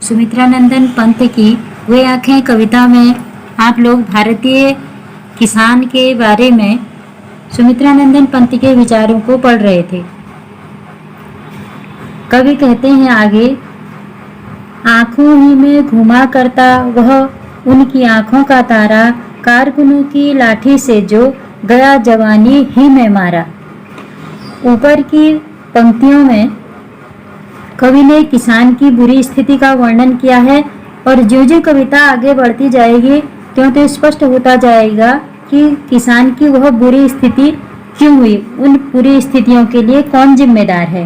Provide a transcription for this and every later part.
सुमित्रानंदन पंत की वे आंखें कविता में आप लोग भारतीय किसान के बारे में सुमित्रानंदन पंत के विचारों को पढ़ रहे थे। कवि कहते हैं आगे, आंखों ही में घुमा करता वह उनकी आंखों का तारा, कारकुनों की लाठी से जो गया जवानी ही में मारा। ऊपर की पंक्तियों में कवि ने किसान की बुरी स्थिति का वर्णन किया है और जो कविता आगे बढ़ती जाएगी त्यों तो स्पष्ट होता जाएगा कि किसान की वह बुरी स्थिति क्यों हुई, उन बुरी स्थितियों के लिए कौन जिम्मेदार है।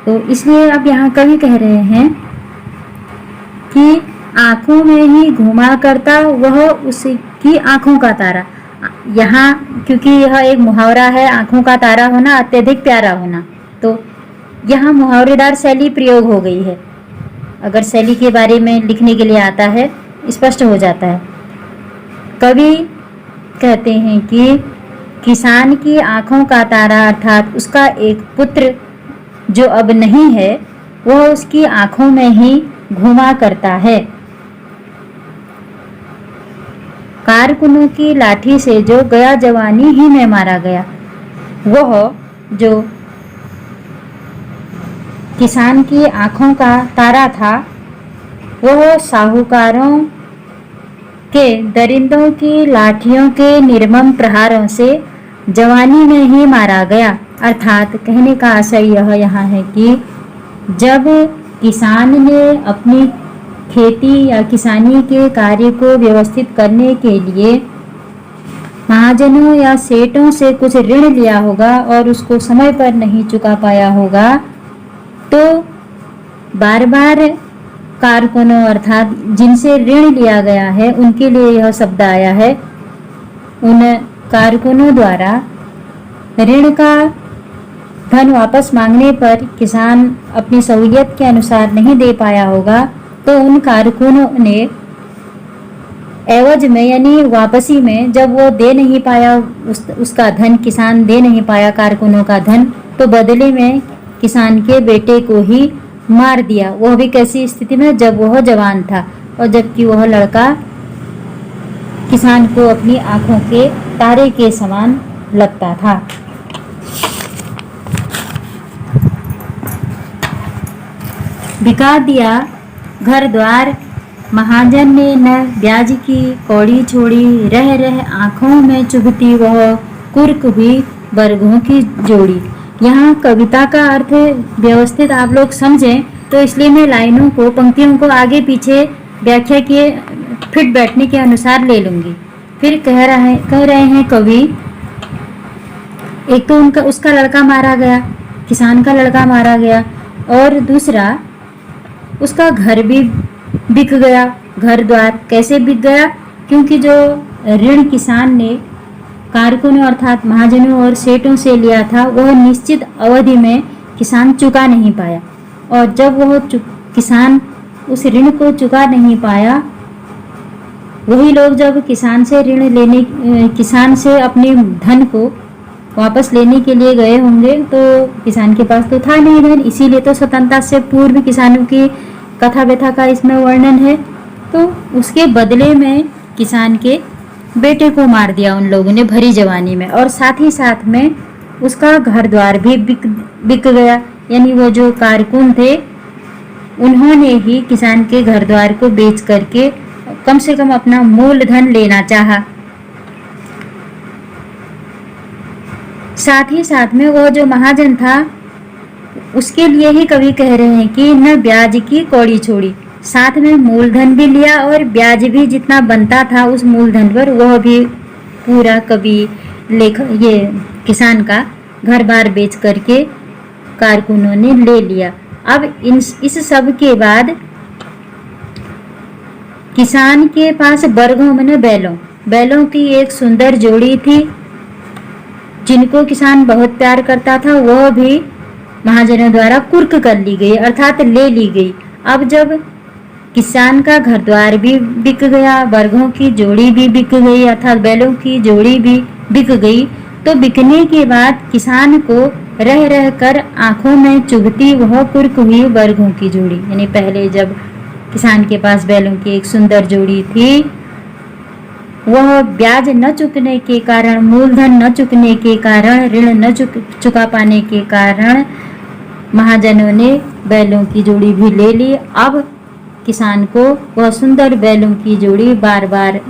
तो इसलिए अब यहाँ कवि कह रहे हैं कि आंखों में ही घुमा करता वह उसकी आंखों का तारा। यहाँ क्योंकि यह एक मुहावरा है, आंखों का तारा होना, अत्यधिक प्यारा होना, तो यहाँ मुहावरेदार शैली प्रयोग हो गई है। अगर शैली के बारे में लिखने के लिए आता है स्पष्ट हो जाता है। कवि कहते हैं कि किसान की आंखों का तारा अर्थात उसका एक पुत्र जो अब नहीं है वह उसकी आंखों में ही घुमा करता है। कारकुनों की लाठी से जो गया जवानी ही में मारा गया। वह जो किसान की आंखों का तारा था वह साहूकारों के दरिंदों की लाठियों के निर्मम प्रहारों से जवानी में ही मारा गया। अर्थात कहने का आशय यह यहाँ है कि जब किसान ने अपनी खेती या किसानी के कार्य को व्यवस्थित करने के लिए महाजनों या सेठों से कुछ ऋण लिया होगा और उसको समय पर नहीं चुका पाया होगा, तो बार बार कारकुनों अर्थात जिनसे ऋण लिया गया है उनके लिए यह शब्द आया है। उन कारकुनों द्वारा ऋण का धन वापस मांगने पर किसान अपनी सहूलियत के अनुसार नहीं दे पाया होगा, तो उन कारकुनों ने एवज में यानी वापसी में जब वो दे नहीं पाया उसका धन, किसान दे नहीं पाया कारकुनों का धन, तो बदले में किसान के बेटे को ही मार दिया। वह भी कैसी स्थिति में, जब वह जवान था और जबकि वह लड़का किसान को अपनी आंखों के तारे के समान लगता था। बिका दिया घर द्वार महाजन ने न ब्याज की कौड़ी छोड़ी, रह रह आंखों में चुभती वह कुर्क हुई वर्गों की जोड़ी। यहाँ कविता का अर्थ व्यवस्थित आप लोग समझें तो इसलिए मैं लाइनों को, पंक्तियों को आगे पीछे व्याख्या किए फिट बैठने के अनुसार ले लूंगी। फिर कह रहे हैं कवि, एक तो उसका लड़का मारा गया, किसान का लड़का मारा गया, और दूसरा उसका घर भी बिक गया। घर द्वार कैसे बिक गया? क्योंकि जो ऋण किसान ने कारकुनों अर्थात महाजनों और सेठों से लिया था वह निश्चित अवधि में किसान चुका नहीं पाया, और जब वह किसान उस ऋण को चुका नहीं पाया, वही लोग जब किसान से अपने धन को वापस लेने के लिए गए होंगे तो किसान के पास तो था नहीं धन, इसीलिए तो स्वतंत्रता से पूर्व किसानों की कथा व्यथा का इसमें वर्णन है। तो उसके बदले में किसान के बेटे को मार दिया उन लोगों ने भरी जवानी में, और साथ ही साथ में उसका घर द्वार भी बिक गया। यानी वो जो कारकुन थे उन्होंने ही किसान के घर द्वार को बेच करके कम से कम अपना मूलधन लेना चाहा। साथ ही साथ में वो जो महाजन था उसके लिए ही कवि कह रहे हैं कि न ब्याज की कौड़ी छोड़ी, साथ में मूलधन भी लिया और ब्याज भी जितना बनता था उस मूलधन पर वह भी पूरा कवि ये किसान का घर बार बेच करके कारकुनों ने ले लिया। अब इस सब के बाद किसान के पास बरगों में बैलों की एक सुंदर जोड़ी थी जिनको किसान बहुत प्यार करता था, वह भी महाजनों द्वारा कुर्क कर ली गई अर्थात ले ली गई। अब जब किसान का घर द्वार भी बिक गया, बरगों की जोड़ी भी बिक गई अर्थात बैलों की जोड़ी भी बिक गई, तो बिकने के बाद किसान को रह रह कर आंखों में चुभती वह कुर्क हुई बरगों की जोड़ी। यानी पहले जब किसान के पास बैलों की एक सुंदर जोड़ी थी। वह ब्याज न चुकने के कारण, मूलधन न चुकने के कारण, ऋण न चुका पाने के कारण महाजनों ने बैलों की जोड़ी भी ले ली। अब किसान को वह सुंदर बैलों की जोड़ी बार बार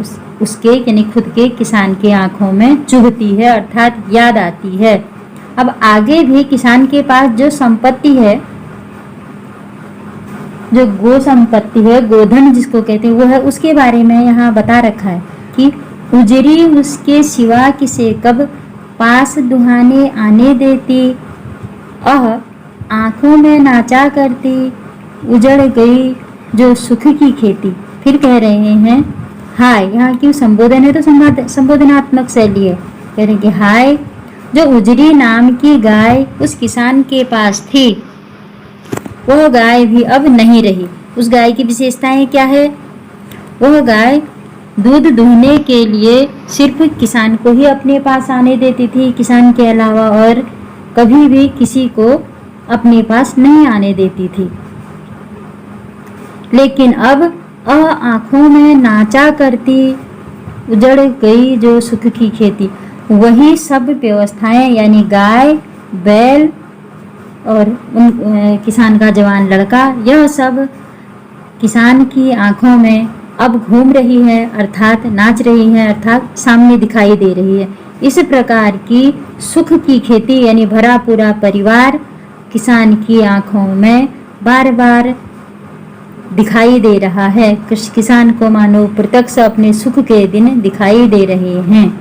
उसके यानी खुद के किसान के आंखों में चुभती है, अर्थात याद आती है। अब आगे भी किसान के पास जो संपत्ति है, जो गो संपत्ति है, गोधन जिसको कहते हैं, वो है, उसके बारे में यहाँ बता रखा है कि उजरी उसके सिवा किसे कब पास दुहाने आने देती, आंखों में नाचा करती, उजड़ गई जो सुख की खेती। फिर कह रहे हैं हाय, यहाँ क्यों संबोधन है तो संबोधनात्मक शैली है। कह रहे हैं कि हाय, जो उजरी नाम की गाय उस किसान के पास थी, वह गाय भी अब नहीं रही। उस गाय की विशेषताएं क्या है? वह गाय दूध दुहने के लिए सिर्फ किसान को ही अपने पास आने देती थी, किसान के अलावा और कभी भी किसी को अपने पास नहीं आने देती थी। लेकिन अब आंखों में नाचा करती, उजड़ गई जो सुख की खेती। वही सब व्यवस्थाएं यानी गाय, बैल और किसान का जवान लड़का, यह सब किसान की आंखों में अब घूम रही है, अर्थात नाच रही है, अर्थात सामने दिखाई दे रही है। इस प्रकार की सुख की खेती यानी भरा पूरा परिवार किसान की आंखों में बार बार दिखाई दे रहा है। किसान को मानो प्रत्यक्ष अपने सुख के दिन दिखाई दे रहे हैं।